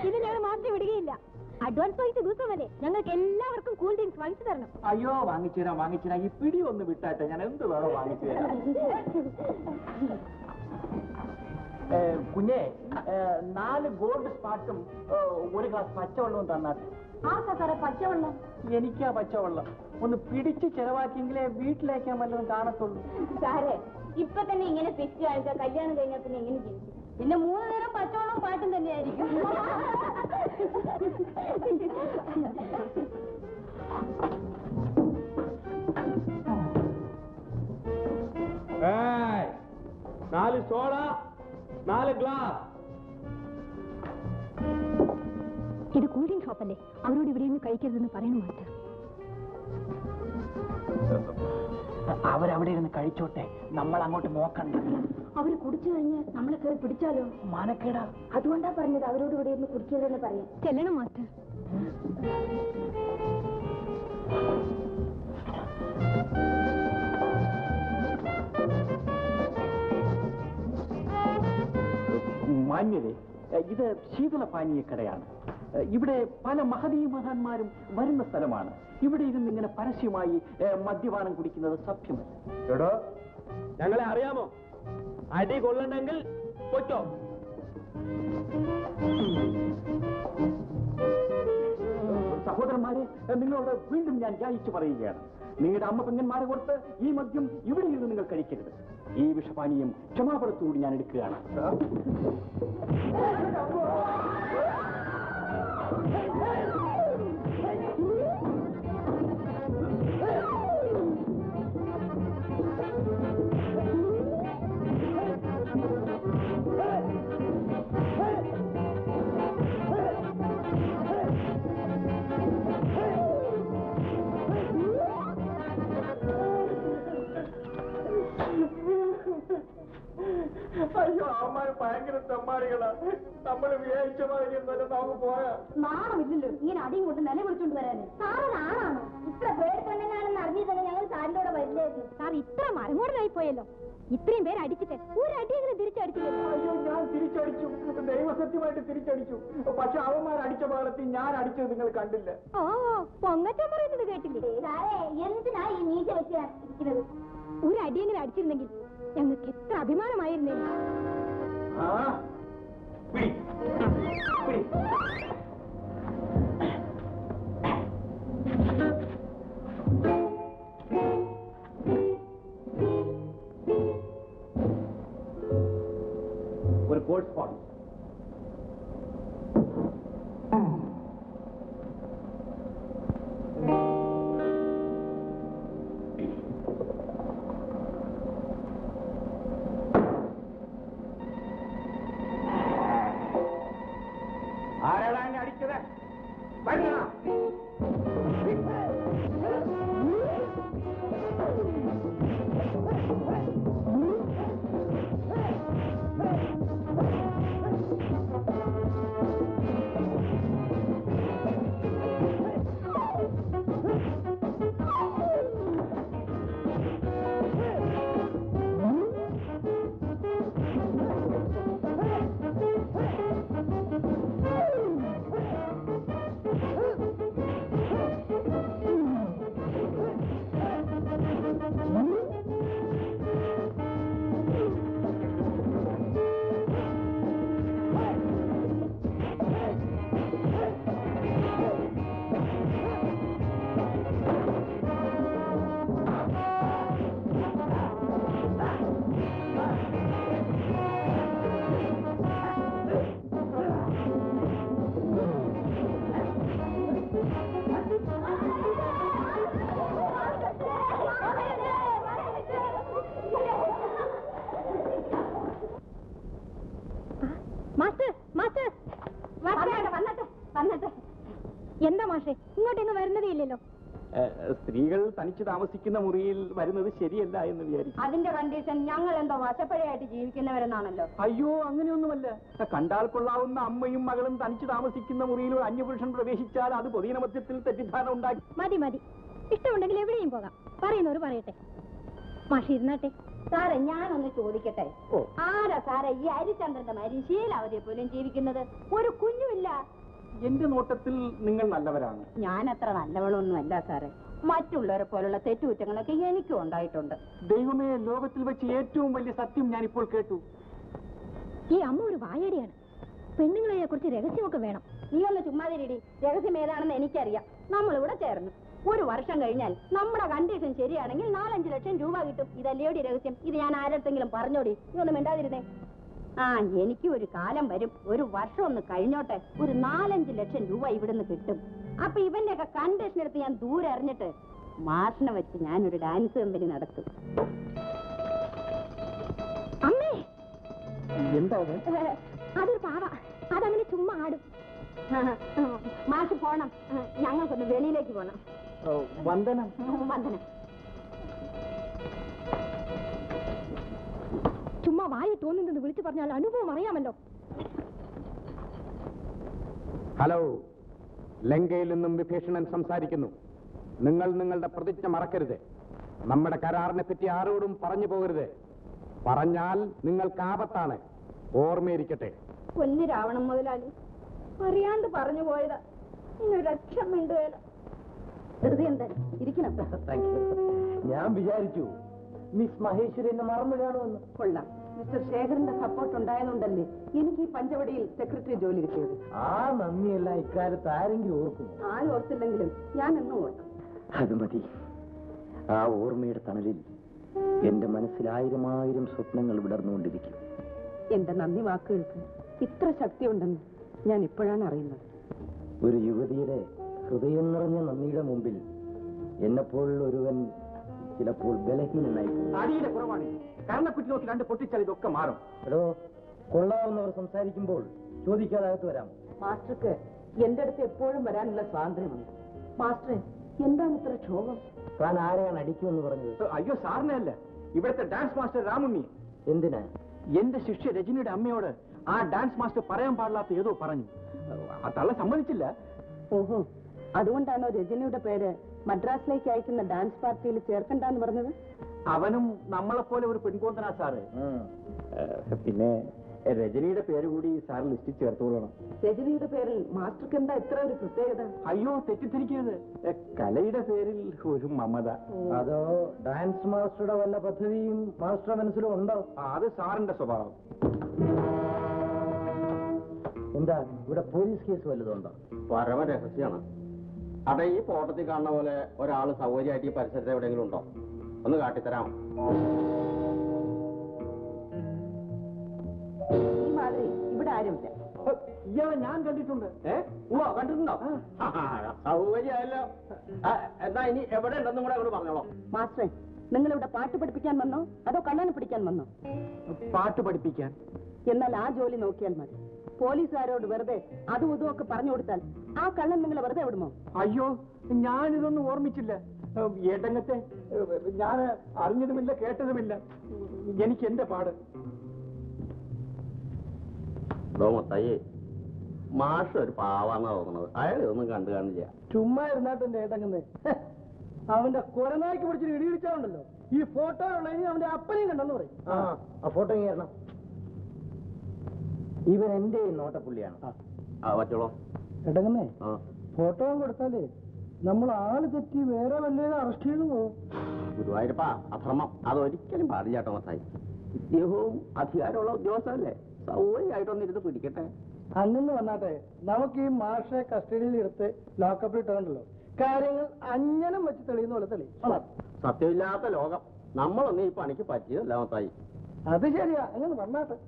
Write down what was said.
ഇത് ഞങ്ങൾ മാറ്റി വിടുകയില്ല. അഡ്വാൻസ് പൈസ ദിവസമല്ലേ, ഞങ്ങൾക്ക് എല്ലാവർക്കും കൂൾ ഡ്രിങ്ക്സ് വാങ്ങിച്ചു തരണം. അയ്യോ വാങ്ങിച്ചു തരാം. ഈ പിടി ഒന്ന് വിട്ടാട്ടെ, ഞാൻ എന്ത് വേണോ വാങ്ങിച്ചു തരാം. കുഞ്ഞെ 4 ഗോൾഡ് സ്പാട്ടും 1 ഗ്ലാസ് പച്ചവെള്ളവും തന്നാട്ടെ. ആർക്കാ സാറേ പച്ചവെള്ളം? എനിക്കാ പച്ചവെള്ളം. ഒന്ന് പിടിച്ച് ചെലവാക്കിയെങ്കിലേ വീട്ടിലേക്കാൻ വല്ലതും കാണത്തുള്ളൂ. സാറേ ഇപ്പൊ തന്നെ ഇങ്ങനെ ഫിക്സ് കാണിച്ചാൽ കല്യാണം കഴിഞ്ഞാൽ പിന്നെ എങ്ങനെ ജീവിക്കും? പിന്നെ 3 നേരം പച്ചവെള്ളം പാട്ടും തന്നെയായിരിക്കും. നാല് സോഡ 4 ഗ്ലാസ്. ഇത് കൂൾ ഡ്രിങ്ക് ഷോപ്പല്ലേ, അവരോട് ഇവിടെ നിന്ന് കഴിക്കരുതെന്ന് പറയണം മാസ്റ്റർ. അവരവിടെ ഇരുന്ന് കഴിച്ചോട്ടെ, നമ്മൾ അങ്ങോട്ട് നോക്കണ്ട. അവര് കുടിച്ചു കഴിഞ്ഞ് നമ്മളെ കയറി പിടിച്ചാലോ? മാനക്കേടാ. അതുകൊണ്ടാ പറഞ്ഞത് അവരോട് ഇവിടെ ഇരുന്ന് കുടിക്കരുതെന്ന് പറയാം. ചെല്ലണം മാസ്റ്റർ. മാന്യരെ, ഇത് ശീതളപാനീയക്കടയാണ്. ഇവിടെ പല മഹനീയന്മാരും വരുന്ന സ്ഥലമാണ്. ഇവിടെ ഇരുന്ന് ഇങ്ങനെ പരസ്യമായി മദ്യപാനം കുടിക്കുന്നത് സഭ്യമല്ല. എടോ, ഞങ്ങളെ അറിയാമോ? അടി കൊള്ളണ്ടെങ്കിൽ പൊയ്ക്കോ. സഹോദരന്മാരെ, നിങ്ങളോട് വീണ്ടും ഞാൻ യാചിച്ചു പറയുകയാണ്. നിങ്ങളുടെ അമ്മ പെങ്ങന്മാരെ കൊടുത്ത് ഈ മദ്യം ഇവിടെ ഇരുന്ന് നിങ്ങൾ കഴിക്കരുത്. ഈ വിഷപാനീയം ക്ഷമാപണത്തോടുകൂടി ഞാൻ എടുക്കുകയാണ്. അയ്യോ, അവന്മാര് ഭയങ്കര തെമ്മാടികളാ. നമ്മൾ വിചാരിച്ച മാതിരി നമുക്ക് പോയാ നാണമില്ലല്ലോ ഇങ്ങനെ അടിയും കൊണ്ട് നില വിളിച്ചോണ്ട് വരാന്. സാറിന് ആണാണോ? ഇത്ര പേടിക്കൊണ്ടെന്നാണെന്ന് അറിഞ്ഞിരുന്നെങ്കിൽ ഞങ്ങൾ സാറിന്റെ കൂടെ വരില്ലായിരുന്നു. സാർ ഇത്ര മരങ്ങോടനായി പോയല്ലോ. ഇത്രയും പേര് അടിച്ചിട്ട് ഒരു അടിയെങ്കിലും തിരിച്ചടിച്ചില്ലല്ലോ. അയ്യോ, ഞാൻ തിരിച്ചടിച്ചു, ദൈവസത്യമായിട്ട് തിരിച്ചടിച്ചു. പക്ഷെ അവന്മാർ അടിച്ച ഭാഗത്ത് ഞാൻ അടിച്ചത് നിങ്ങൾ കണ്ടില്ല. ഓ, പൊങ്ങച്ചം പറയുന്നത് കേട്ടില്ലേ? എന്തിനാ ഈ നീച്ച വെച്ച് ഇരിക്കുന്നത്? ഒരു അടിയെങ്കിലും അടിച്ചിരുന്നെങ്കിൽ ഞങ്ങൾക്ക് എത്ര അഭിമാനമായിരുന്നേ. ഒരു കോൾഡ് സ്പോട്ട്. ആരാണ് അടിച്ചത്? വരണ എന്താ മാഷേ ഇങ്ങോട്ടെങ്ങ് വരുന്നതേ ഇല്ലല്ലോ? സ്ത്രീകൾ തനിച്ച് താമസിക്കുന്ന മുറിയിൽ വരുന്നത് ശരിയല്ല എന്ന് വിചാരിച്ചു. അതിന്റെ കണ്ടീഷൻ ഞങ്ങൾ എന്തോ വശപ്പഴയായിട്ട് ജീവിക്കുന്നവരെന്നാണല്ലോ. അയ്യോ, അങ്ങനെയൊന്നുമല്ല. കണ്ടാൽ കൊള്ളാവുന്ന അമ്മയും മകളും തനിച്ച് താമസിക്കുന്ന മുറിയിൽ ഒരു അന്യപുരുഷൻ പ്രവേശിച്ചാൽ അത് പൊതുജനമധ്യത്തിൽ തെറ്റിദ്ധാരണ ഉണ്ടാക്കി. മതി മതി, ഇഷ്ടമുണ്ടെങ്കിൽ എവിടെയും പോകാം. പറയുന്നവർ പറയട്ടെ. മാഷി ഇരുന്നാട്ടെ. സാറേ ഞാനൊന്ന് ചോദിക്കട്ടെ, ആരാ സാറേ ഈ ഹരിചന്ദ്രന്റെ മാതിരി ശീലാവതിയെ പോലും ജീവിക്കുന്നത്? ഒരു കുഞ്ഞുമില്ല. എന്റെ നോട്ടത്തിൽ നിങ്ങൾ നല്ലവരാണ്. ഞാൻ അത്ര നല്ലവളൊന്നും അല്ല സാറേ. മറ്റുള്ളവരെ പോലുള്ള തെറ്റുകുറ്റങ്ങളൊക്കെ എനിക്കും ഉണ്ടായിട്ടുണ്ട്. ദൈവമേ, ലോകത്തിൽ വെച്ച് ഏറ്റവും വലിയ സത്യം ഞാൻ ഇപ്പോൾ കേട്ടു. ഈ അമ്മ ഒരു വായടിയാണ്. പെണ്ണുങ്ങളെ കുറിച്ച് രഹസ്യമൊക്കെ വേണം. നീ ഒന്ന് ചുമ്മാതിരിടി. രഹസ്യം ഏതാണെന്ന് എനിക്കറിയാം. നമ്മളിവിടെ ചേർന്നു 1 വർഷം കഴിഞ്ഞാൽ നമ്മുടെ കണ്ടീഷൻ ശരിയാണെങ്കിൽ 4-5 ലക്ഷം രൂപ കിട്ടും. ഇതല്ലേടി രഹസ്യം? ഇത് ഞാൻ ആരടുത്തെങ്കിലും പറഞ്ഞോടി? നീ ഒന്നും മിണ്ടാതിരുന്നേ. എനിക്ക് ഒരു കാലം വരും, 1 വർഷം ഒന്ന് കഴിഞ്ഞോട്ടെ, ഒരു 4-5 ലക്ഷം രൂപ ഇവിടുന്ന് കിട്ടും. അപ്പൊ ഇവന്റെ ഒക്കെ കണ്ടീഷൻ എടുത്ത് ഞാൻ ദൂരെ അറിഞ്ഞിട്ട് മാഷിനെ വെച്ച് ഞാനൊരു ഡാൻസ് കമ്പനി നടത്തും. അമ്മേ, എന്താ അതൊരു പാവ, അതങ്ങനെ ചുമ്മാ ആടും. മാഷ് പോണം, ഞങ്ങൾക്കൊന്ന് വെളിയിലേക്ക് പോണം. വന്ദനം. വന്ദനം. ചുമ്മാ വായി തോന്നുന്നത് വിളിച്ചു പറഞ്ഞാൽ അനുഭവം അറിയാമല്ലോ. ഹലോ, ലങ്കയിൽ നിന്നും വിഭീഷണൻ സംസാരിക്കുന്നു. നിങ്ങൾ നിങ്ങളുടെ പ്രതിജ്ഞ മറക്കരുത്. നമ്മുടെ കരാറിനെ പറ്റി ആരോടും പറഞ്ഞു പോകരുത്. പറഞ്ഞാൽ നിങ്ങൾക്ക് ആപത്താണ്. ഓർമ്മയിരിക്കട്ടെ. പൊന്നു രാവണം മുതലാളി, അറിയാണ്ട് പറഞ്ഞു പോയതാ. ഇന്നൊരു ലക്ഷം വേണ്ടുവേല. വെറുതെ എന്താ ഇരിക്കണം. ഞാൻ വിചാരിച്ചു മിസ് മഹേശ്വരി എന്നെ മറന്നു കാണുമെന്ന്. കൊള്ളാം. മിസ്റ്റർ ശേഖരന്റെ സപ്പോർട്ട് ഉണ്ടായതുകൊണ്ടല്ലേ എനിക്ക് ഈ പഞ്ചവടിയിൽ സെക്രട്ടറി ജോലി കിട്ടിയത്. ആ നന്ദിയല്ല ഇക്കാലത്ത് ആരെങ്കിലും ഓർക്കും? ആരും ഓർത്തില്ലെങ്കിലും ഞാൻ എന്നും ഓർക്കും. അത് മതി. ആ ഓർമ്മയുടെ തണലിൽ എന്റെ മനസ്സിൽ 1000 സ്വപ്നങ്ങൾ വിടർന്നുകൊണ്ടിരിക്കും. എന്റെ നന്ദി വാക്കുകൾക്ക് ഇത്ര ശക്തിയുണ്ടെന്ന് ഞാൻ ഇപ്പോഴാണ് അറിയുന്നത്. ഒരു യുവതിയുടെ ഹൃദയം നിറഞ്ഞ നന്ദിയുടെ മുമ്പിൽ എന്നെപ്പോലുള്ള ഒരുവൻ ചിലപ്പോൾ ബലഹീനനായി. അടിയുടെ കുറവാണ്. കരണക്കുറ്റി നോക്കി 2 പൊട്ടിച്ചാൽ ഇതൊക്കെ മാറും. എടോ, കൊള്ളാവുന്നവർ സംസാരിക്കുമ്പോൾ ചോദിക്കാതാകത്ത് വരാം. മാസ്റ്റർക്ക് എന്റെ അടുത്ത് എപ്പോഴും വരാനുള്ള സ്വാതന്ത്ര്യമുണ്ട്. മാസ്റ്റർ, എന്താണ് ഇത്ര ക്ഷോഭം? താൻ ആരെയാണ് അടിക്കുമെന്ന് പറഞ്ഞത്? അയ്യോ, സാറിനെ അല്ല, ഇവിടുത്തെ ഡാൻസ് മാസ്റ്റർ രാമുണ്ണി. എന്തിനാ? എന്റെ ശിഷ്യ രജനിയുടെ അമ്മയോട് ആ ഡാൻസ് മാസ്റ്റർ പറയാൻ പാടില്ലാത്ത ഏതോ പറഞ്ഞു. ആ തള്ള സമ്മതിച്ചില്ല. ഓഹോ, അതുകൊണ്ടാണോ രജനിയുടെ പേര് മദ്രാസിലേക്ക് അയക്കുന്ന ഡാൻസ് പാർട്ടിയിൽ ചേർക്കണ്ടെന്ന് പറഞ്ഞത്? അവനും നമ്മളെപ്പോലെ ഒരു പെൺകോന്തനാ സാറ്. പിന്നെ രജനിയുടെ പേര് കൂടി സാർ ലിസ്റ്റിൽ ചേർത്തോളണം. രജനിയുടെ പേരിൽ മാസ്റ്റർക്ക് എന്താ ഇത്ര ഒരു പ്രത്യേകത? അയ്യോ, തെറ്റിദ്ധരിക്കരുത്. കലയുടെ പേരിൽ ഒരു മമത. അതോ ഡാൻസ് മാസ്റ്ററുടെ വല്ല പദ്ധതിയും മാസ്റ്ററുടെ മനസ്സിലും ഉണ്ടോ? അത് സാറിന്റെ സ്വഭാവം. എന്താ ഇവിടെ പോലീസ് കേസ് വല്ലതുണ്ടോ? പരമ രഹസ്യമാണ്. അതെ, ഈ ഫോട്ടത്തിൽ കാണുന്ന പോലെ ഒരാൾ സൗകര്യമായിട്ട് ഈ പരിസരത്ത് എവിടെയെങ്കിലും ഉണ്ടോ? ഒന്ന് കാട്ടിത്തരാമോ? ഈ മാതിരി ഇവിടെ ആരുമില്ല. ഇയാളെ ഞാൻ കണ്ടിട്ടുണ്ട്. കണ്ടിട്ടുണ്ടോ? സൗകര്യമല്ലോ. എന്നാ ഇനി എവിടെ ഉണ്ടെന്നും കൂടെ അങ്ങോട്ട് പറഞ്ഞോളൂ. മാസ്റ്ററെ, നിങ്ങളിവിടെ പാട്ട് പഠിപ്പിക്കാൻ വന്നോ അതോ കള്ളനെ പിടിക്കാൻ വന്നോ? പാട്ട് പഠിപ്പിക്കാൻ. എന്നാൽ ആ ജോലി നോക്കിയാൽ മതി. പോലീസുകാരോട് വെറുതെ അതും ഇതും ഒക്കെ പറഞ്ഞു കൊടുത്താൽ ആ കള്ളൻ നിങ്ങളെ വെറുതെ വിടുമോ? അയ്യോ, ഞാനിതൊന്നും ഓർമ്മിച്ചില്ല. ഏട്ടങ്ങത്തെ ഞാൻ അറിഞ്ഞതുമില്ല, കേട്ടതുമില്ല. എനിക്ക് എന്റെ പാട്. മൊത്തയ്യേ, മാഷ് ഒരു പാവാന്നാ തോന്നുന്നത്. അയാൾ ഇതൊന്നും കണ്ടു കാണില്ല. ചുമ്മാ ഇരുന്നാട്ട് എന്റെ ഏട്ടങ്ങന്ന് അവന്റെ കൊരനായ്ക്ക് പിടിച്ചിട്ട് ഇടിയിടിച്ചാലുണ്ടല്ലോ, ഈ ഫോട്ടോ ഉള്ളതിന് അവന്റെ അപ്പനെയും കണ്ടെന്ന് പറയും. ആ ഫോട്ടോ കയറണം. ഇവൻ എന്റെ നോട്ടപ്പുള്ളിയാണ്. പറ്റുള്ളൂ. ഏട്ടങ്ങന്നേ, ഫോട്ടോ കൊടുത്താലേ നമ്മൾ ആള് തെറ്റി വേറെ വല്ലതും അറസ്റ്റ് ചെയ്തു പോകും. ഗുരുവായൂരപ്പാ, അധർമ്മം അതൊരിക്കലും പാടില്ല കേട്ടോ മത്തായി. വിദ്യാഭവും അധികാരമുള്ള ഉദ്യോഗസ്ഥരല്ലേ, സൗകര്യമായിട്ടൊന്നിരുന്ന് പിടിക്കട്ടെ. അങ്ങനെ വന്നാട്ടെ, നമുക്ക് ഈ മാഷെ കസ്റ്റഡിയിൽ എടുത്ത് ലോക്കപ്പിൽ ഇട്ടുണ്ടല്ലോ, കാര്യങ്ങൾ അഞ്ഞനം വെച്ച് തെളിയുന്ന പോലെ തെളിയും. സത്യമില്ലാത്ത ലോകം. നമ്മളൊന്നും ഈ പണിക്ക് പറ്റിയതല്ല മത്തായി. അത് ശരിയാ, അങ്ങനെ വന്നാട്ടെ.